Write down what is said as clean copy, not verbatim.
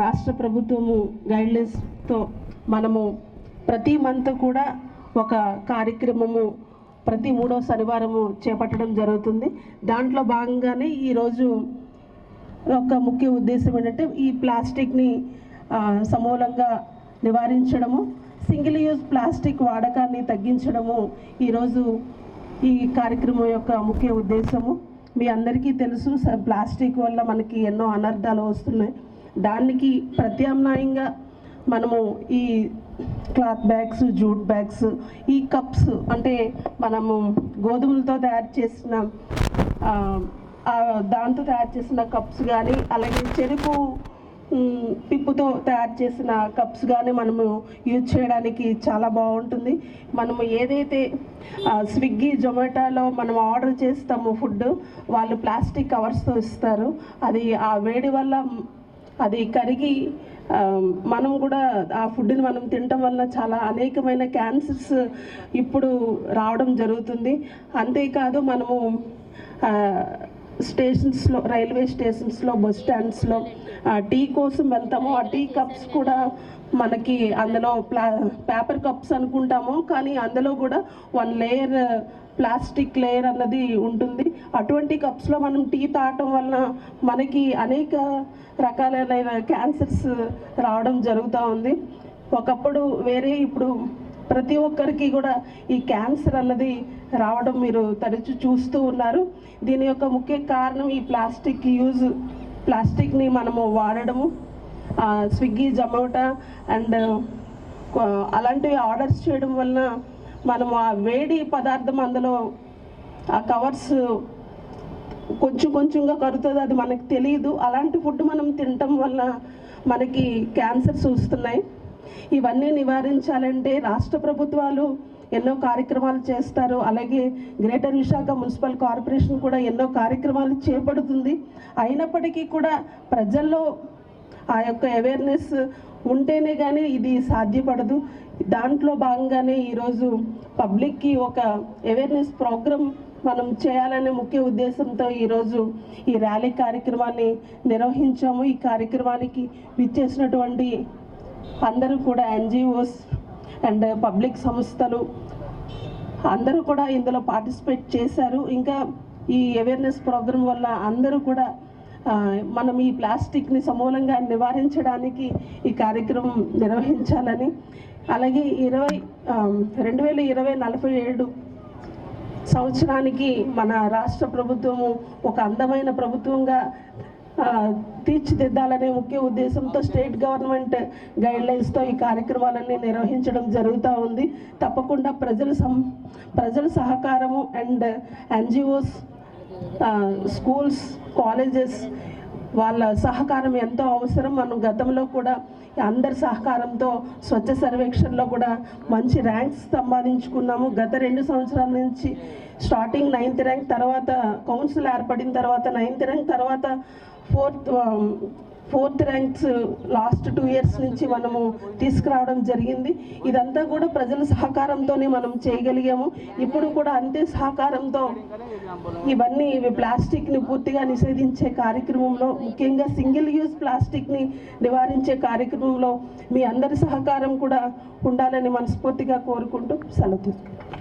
రాష్ట్ర ప్రభుత్వము గైడ్లైన్స్తో మనము ప్రతి మంత్ కూడా ఒక కార్యక్రమము ప్రతి 3వ శనివారము చేపట్టడం జరుగుతుంది. దాంట్లో భాగంగానే ఈరోజు ఒక ముఖ్య ఉద్దేశం ఏంటంటే ఈ ప్లాస్టిక్ని సమూలంగా నివారించడము, సింగిల్ యూజ్ ప్లాస్టిక్ వాడకాన్ని తగ్గించడము ఈరోజు ఈ కార్యక్రమం యొక్క ముఖ్య ఉద్దేశము. మీ అందరికీ తెలుసు, ప్లాస్టిక్ వల్ల మనకి ఎన్నో అనర్థాలు వస్తున్నాయి. దానికి ప్రత్యామ్నాయంగా మనము ఈ క్లాత్ బ్యాగ్స్, జూట్ బ్యాగ్స్, ఈ కప్స్ అంటే మనము గోధుమలతో తయారు చేసిన దాంతో తయారు చేసిన కప్స్ కానీ, అలాగే చెరుకు పిప్పుతో తయారు చేసిన కప్స్ కానీ మనము యూజ్ చేయడానికి చాలా బాగుంటుంది. మనము ఏదైతే స్విగ్గీ, జొమాటోలో మనం ఆర్డర్ చేస్తామో ఫుడ్, వాళ్ళు ప్లాస్టిక్ కవర్స్తో ఇస్తారు. అది ఆ వేడి వల్ల అది కరిగి మనం కూడా ఆ ఫుడ్ని మనం తినటం వల్ల చాలా అనేకమైన క్యాన్సర్స్ ఇప్పుడు రావడం జరుగుతుంది. అంతేకాదు మనము స్టేషన్స్లో, రైల్వే స్టేషన్స్లో, బస్ స్టాండ్స్లో టీ కోసం వెళ్తాము. ఆ టీ కప్స్ కూడా మనకి అందులో పేపర్ కప్స్ అనుకుంటాము, కానీ అందులో కూడా 1 లేయర్ ప్లాస్టిక్ లేయర్ అన్నది ఉంటుంది. అటువంటి కప్స్లో మనం టీ తాగటం వల్ల మనకి అనేక రకాలైన క్యాన్సర్స్ రావడం జరుగుతూ ఉంది. ఒకప్పుడు వేరే, ఇప్పుడు ప్రతి ఒక్కరికి కూడా ఈ క్యాన్సర్ అన్నది రావడం మీరు తరచు చూస్తూ ఉన్నారు. దీని యొక్క ముఖ్య కారణం ఈ ప్లాస్టిక్ని మనము వాడడము. స్విగ్గీ, జొమాటో అండ్ అలాంటివి ఆర్డర్స్ చేయడం వలన మనము ఆ వేడి పదార్థం అందులో ఆ కవర్స్ కొంచెంగా కరుగుతుంది, అది మనకు తెలియదు. అలాంటి ఫుడ్ మనం తినటం వల్ల మనకి క్యాన్సర్స్ వస్తున్నాయి. ఇవన్నీ నివారించాలంటే రాష్ట్ర ప్రభుత్వాలు ఎన్నో కార్యక్రమాలు చేస్తారు. అలాగే గ్రేటర్ విశాఖ మున్సిపల్ కార్పొరేషన్ కూడా ఎన్నో కార్యక్రమాలు చేపడుతుంది. అయినప్పటికీ కూడా ప్రజల్లో ఆ యొక్క అవేర్నెస్ ఉంటేనే కానీ ఇది సాధ్యపడదు. దాంట్లో భాగంగానే ఈరోజు పబ్లిక్కి ఒక అవేర్నెస్ ప్రోగ్రామ్ మనం చేయాలనే ముఖ్య ఉద్దేశంతో ఈరోజు ఈ ర్యాలీ కార్యక్రమాన్ని నిర్వహించాము. ఈ కార్యక్రమానికి విచ్చేసినటువంటి అందరూ కూడా ఎన్జిఓస్ అండ్ పబ్లిక్ సంస్థలు అందరూ కూడా ఇందులో పార్టిసిపేట్ చేశారు. ఇంకా ఈ అవేర్నెస్ ప్రోగ్రామ్ వల్ల అందరూ కూడా మనం ఈ ప్లాస్టిక్ని సమూలంగా నివారించడానికి ఈ కార్యక్రమం నిర్వహించాలని, అలాగే 2047 సంవత్సరానికి మన రాష్ట్ర ప్రభుత్వము ఒక అందమైన ప్రభుత్వంగా తీర్చిదిద్దాలనే ముఖ్య ఉద్దేశంతో స్టేట్ గవర్నమెంట్ గైడ్లైన్స్తో ఈ కార్యక్రమాలన్నీ నిర్వహించడం జరుగుతూ ఉంది. తప్పకుండా ప్రజల సహకారము అండ్ ఎన్జిఓస్, స్కూల్స్, కాలేజెస్ వాళ్ళ సహకారం ఎంతో అవసరం. మనం గతంలో కూడా అందరి సహకారంతో స్వచ్ఛ సర్వేక్షణలో కూడా మంచి ర్యాంక్స్ సంపాదించుకున్నాము. గత 2 సంవత్సరాల నుంచి స్టార్టింగ్ 9th ర్యాంక్, తర్వాత కౌన్సిల్ ఏర్పడిన తర్వాత 9th ర్యాంక్, తర్వాత 4th ర్యాంక్స్ లాస్ట్ 2 ఇయర్స్ నుంచి మనము తీసుకురావడం జరిగింది. ఇదంతా కూడా ప్రజల సహకారంతోనే మనం చేయగలిగాము. ఇప్పుడు కూడా అంతే సహకారంతో ఇవన్నీ ప్లాస్టిక్ని పూర్తిగా నిషేధించే కార్యక్రమంలో, ముఖ్యంగా సింగిల్ యూజ్ ప్లాస్టిక్ని నివారించే కార్యక్రమంలో మీ అందరి సహకారం కూడా ఉండాలని మనస్ఫూర్తిగా కోరుకుంటూ సెలవు తీసుకుంటాం.